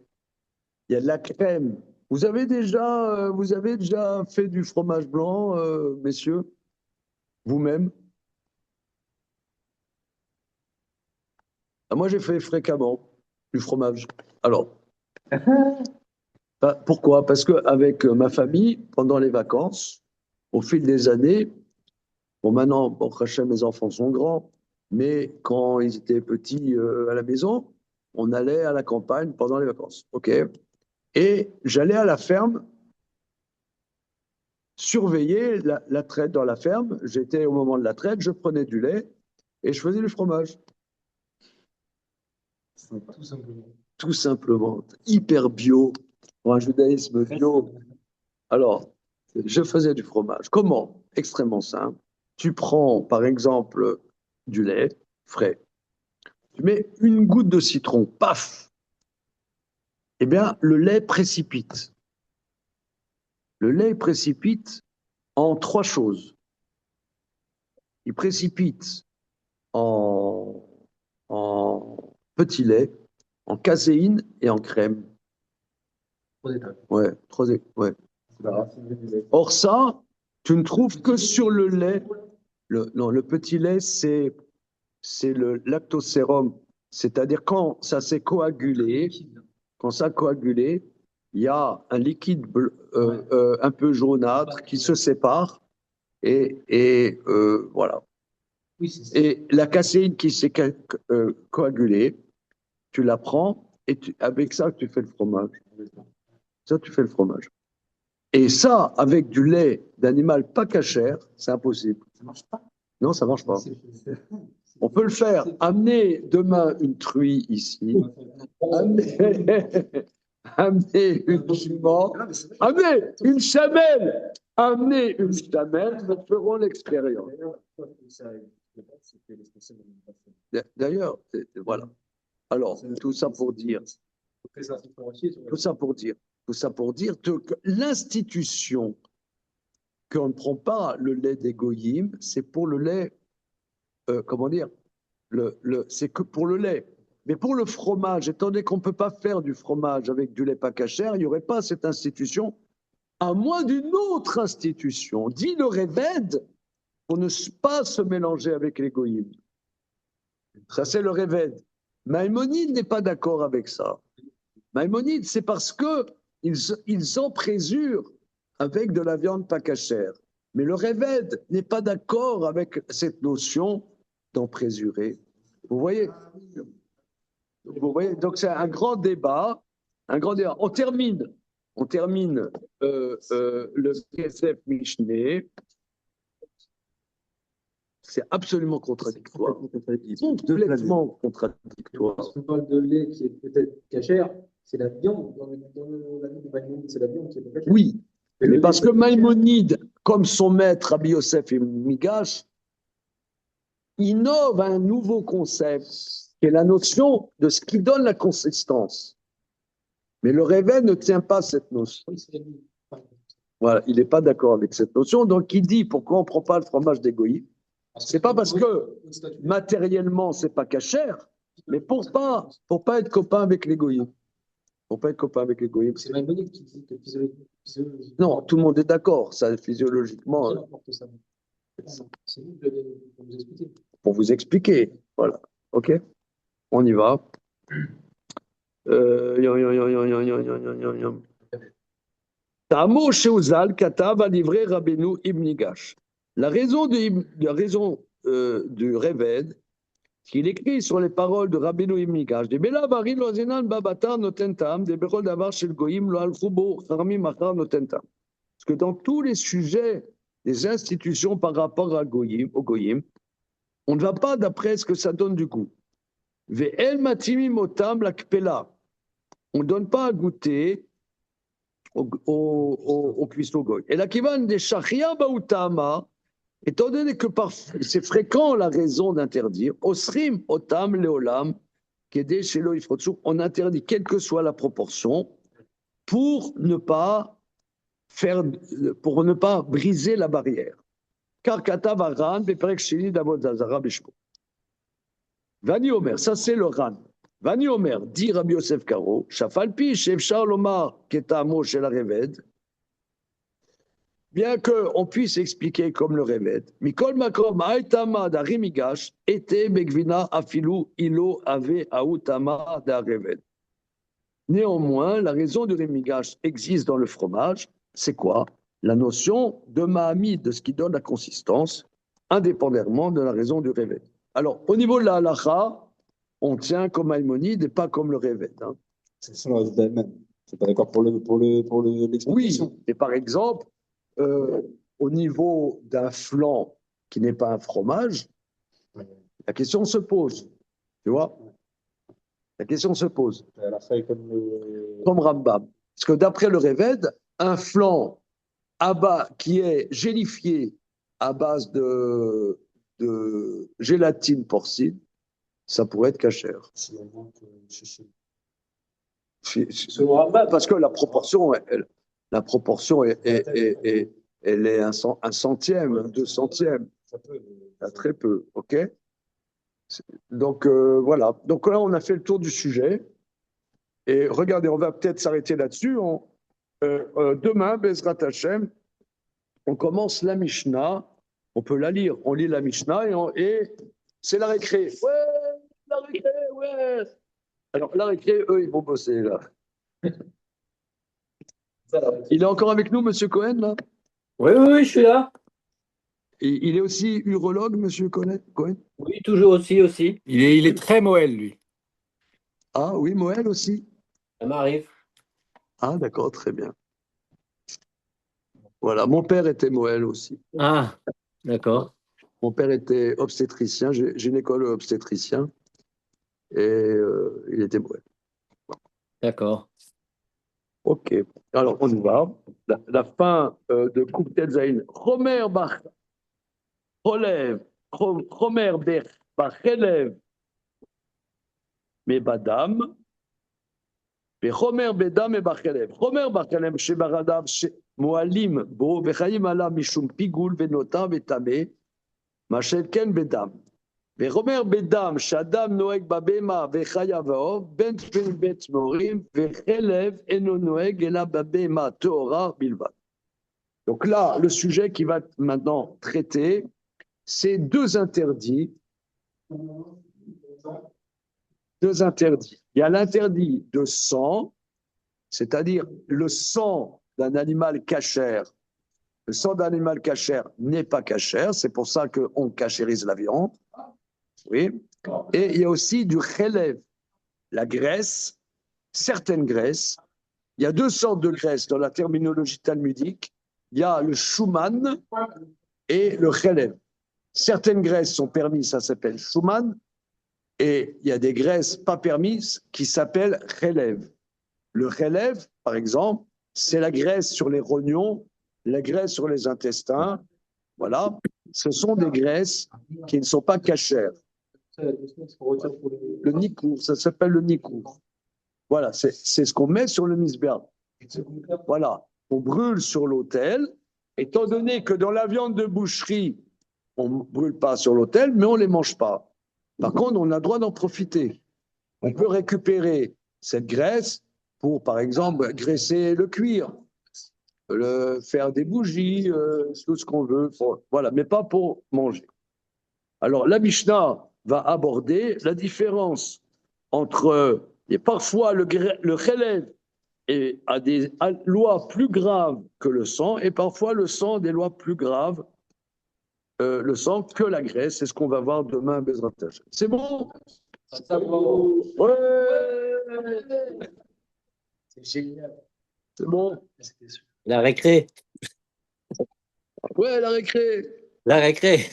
[SPEAKER 1] il y a de la crème. Vous avez déjà fait du fromage blanc, messieurs, vous-même? Moi, j'ai fait fréquemment du fromage. Alors, pourquoi? Parce qu'avec ma famille, pendant les vacances, au fil des années, bon, maintenant, bon, Hachem, mes enfants sont grands, mais quand ils étaient petits à la maison, on allait à la campagne pendant les vacances. OK? Et j'allais à la ferme surveiller la traite dans la ferme. J'étais au moment de la traite, je prenais du lait et je faisais du fromage.
[SPEAKER 5] Tout simplement.
[SPEAKER 1] Tout simplement. Hyper bio, pour un judaïsme bio. Alors, je faisais du fromage. Comment? Extrêmement simple. Tu prends, par exemple, du lait frais. Tu mets une goutte de citron, paf! Eh bien, le lait précipite. Le lait précipite en trois choses. Il précipite en, en petit lait, en caséine et en crème. Ouais, ouais. Or ça, tu ne trouves que sur le lait. Non, le petit lait, c'est le lactosérum. C'est-à-dire quand ça s'est coagulé, il y a un liquide un peu jaunâtre qui se sépare et voilà. Et la caséine qui s'est coagulée, tu la prends et avec ça, tu fais le fromage. Ça, tu fais le fromage. Et ça, avec du lait d'animal pas cachère, c'est impossible.
[SPEAKER 5] Ça marche pas.
[SPEAKER 1] Non, ça marche pas. On peut le faire. Amenez demain une truie ici. Amenez une jument. Amenez une chamelle. Amenez une chamelle. Nous ferons l'expérience. D'ailleurs, voilà. Alors, tout ça pour dire que l'institution qu'on ne prend pas le lait des goyim, c'est pour le lait, comment dire, c'est que pour le lait. Mais pour le fromage, étant donné qu'on ne peut pas faire du fromage avec du lait pas cachère, il n'y aurait pas cette institution, à moins d'une autre institution, dit le Révède, pour ne pas se mélanger avec les goyim. Ça, c'est le Révède. Maïmonide n'est pas d'accord avec ça. Maïmonide, c'est parce qu'ils en présurent avec de la viande pas cachère. Mais le Révède n'est pas d'accord avec cette notion d'en présurer. Vous voyez? Donc c'est un grand débat. On termine le PSF Mishneh. C'est absolument contradictoire. Complètement contradictoire.
[SPEAKER 5] Parce qu'on parle de lait qui est peut-être cachère, c'est la viande. Dans la vie de Maïmonide, c'est la viande qui est cachère.
[SPEAKER 1] Oui, mais parce que Maïmonide, comme son maître Rabbi Yosef et Migash, innove un nouveau concept, qui est la notion de ce qui donne la consistance. Mais le Révède ne tient pas cette notion. Voilà, il n'est pas d'accord avec cette notion, donc il dit pourquoi on ne prend pas le fromage d'égoïsme. C'est pas parce que matériellement c'est pas cachère, mais pour pas être copain avec l'égoïsme. Pour pas être copain avec l'égoïsme.
[SPEAKER 5] C'est Maïmonide qui dit que physiologiquement.
[SPEAKER 1] Non, tout le monde est d'accord, ça physiologiquement.
[SPEAKER 5] C'est vous qui l'avez pour vous expliquer.
[SPEAKER 1] Pour vous expliquer, voilà. Ok, on y va. Tamo Sheuzal Katav a livré Rabbeinu Ibn Gash. La raison du Révède, qu'il écrit sur les paroles de Rabbeinu Ibn Gash, de Bela Vari Lozenan Babatar Notentam, de Berol Davar Shel Goyim Lo Alfubo Charmi Machar Notentam. Parce que dans tous les sujets des institutions par rapport au Goyim, on ne va pas d'après ce que ça donne du goût. Ve'el Matimi Motam Lakpela. On ne donne pas à goûter au cuistot goy. Et la kivan des shachia bautama, étant donné que c'est fréquent la raison d'interdire, osrim otam leolam, on interdit quelle que soit la proportion pour ne pas briser la barrière. Car katav aran beperek sheni d'Avodah bishmo. Vani Omer, ça c'est le ran. Vani Omer, dit Rabbi Yosef Karo, Shafalpi, Shefshar Lomar, Ketamo chez la Révède, bien qu'on puisse expliquer comme le Révède, Mikol Makom, Aitama da Rimigash, était Begvina Afilu, Ilo Ave Autama da Révède. Néanmoins, la raison du Rimigash existe dans le fromage, c'est quoi? La notion de Mahamid, de ce qui donne la consistance, indépendamment de la raison du Révède. Alors, au niveau de la halacha, on tient comme Maïmonide et pas comme le Révède. Hein.
[SPEAKER 2] C'est ça le résultat même. C'est pas d'accord pour l'explication.
[SPEAKER 1] Oui, et par exemple, au niveau d'un flan qui n'est pas un fromage, la question se pose. Tu vois? La question se pose.
[SPEAKER 2] Elle a fait
[SPEAKER 1] Comme Rambam. Parce que d'après le Révède, un flan qui est gélifié à base de gélatine porcine, ça pourrait être cachère. Parce que la proportion, elle est un centième, un 200e. Très peu, ok? Donc voilà. Donc là, on a fait le tour du sujet. Et regardez, on va peut-être s'arrêter là-dessus. Demain, Bezrat Hashem, on commence la Mishnah. On peut la lire. On lit la Mishnah et c'est la récré. Ouais, la récré, ouais. Alors, la récré, eux, ils vont bosser, là. Il est encore avec nous, monsieur Cohen, là?
[SPEAKER 3] Oui, je suis là.
[SPEAKER 1] Il est aussi urologue, monsieur Cohen?
[SPEAKER 3] Oui, toujours aussi.
[SPEAKER 4] Il est très Moël, lui.
[SPEAKER 1] Ah oui, Moël aussi.
[SPEAKER 3] Ça m'arrive.
[SPEAKER 1] Ah, d'accord, très bien. Voilà, mon père était Moël aussi.
[SPEAKER 3] Ah, d'accord.
[SPEAKER 1] Mon père était obstétricien, gynécologue obstétricien, et il était Moël.
[SPEAKER 3] D'accord.
[SPEAKER 1] Ok, alors on y va. La fin de Coupe Zain. Romer Bach relève, Romer Bach relève, mais Badam, mais Romer Bedam et Bach relève. Romer Bach relève chez Baradav, chez Moalim, Bo, Vechaim Allah, Mishum Pigul, Venota, Vetame, Machel Ken Bedam. ואומר בדם שאדם נוהג בבהמה וחיה ואוב, בין תפילין בית מורים, וחלב אינו נוהג אלא בבהמה טהורה בלבד. Donc là, le sujet qui va maintenant traiter, c'est deux interdits. Deux interdits. Il y a l'interdit de sang, c'est-à-dire le sang d'un animal cachère. Le sang d'un animal cachère n'est pas cachère, c'est pour ça qu'on cachérise la viande. Oui. Et il y a aussi du chelev, la graisse, certaines graisses. Il y a deux sortes de graisses dans la terminologie talmudique. Il y a le shuman et le chelev. Certaines graisses sont permises, ça s'appelle shuman, et il y a des graisses pas permises qui s'appellent chelev. Le chelev, par exemple, c'est la graisse sur les rognons, la graisse sur les intestins. Voilà. Ce sont des graisses qui ne sont pas cachères. Le nikour, ça s'appelle le nikour. Voilà, c'est ce qu'on met sur le misbéa. Voilà, on brûle sur l'autel, étant donné que dans la viande de boucherie, on ne brûle pas sur l'autel, mais on ne les mange pas. Par contre, on a le droit d'en profiter. On peut récupérer cette graisse pour, par exemple, graisser le cuir, faire des bougies, tout ce qu'on veut. Voilà, mais pas pour manger. Alors, la Mishnah va aborder la différence entre, et parfois le chelev a des lois plus graves que le sang, et parfois le sang a des lois plus graves, le sang que la graisse. C'est ce qu'on va voir demain à Bezrat Hashem. C'est bon? Ouais.
[SPEAKER 5] C'est génial.
[SPEAKER 1] C'est bon?
[SPEAKER 3] La récré.
[SPEAKER 1] Ouais, la récré.
[SPEAKER 3] La récré.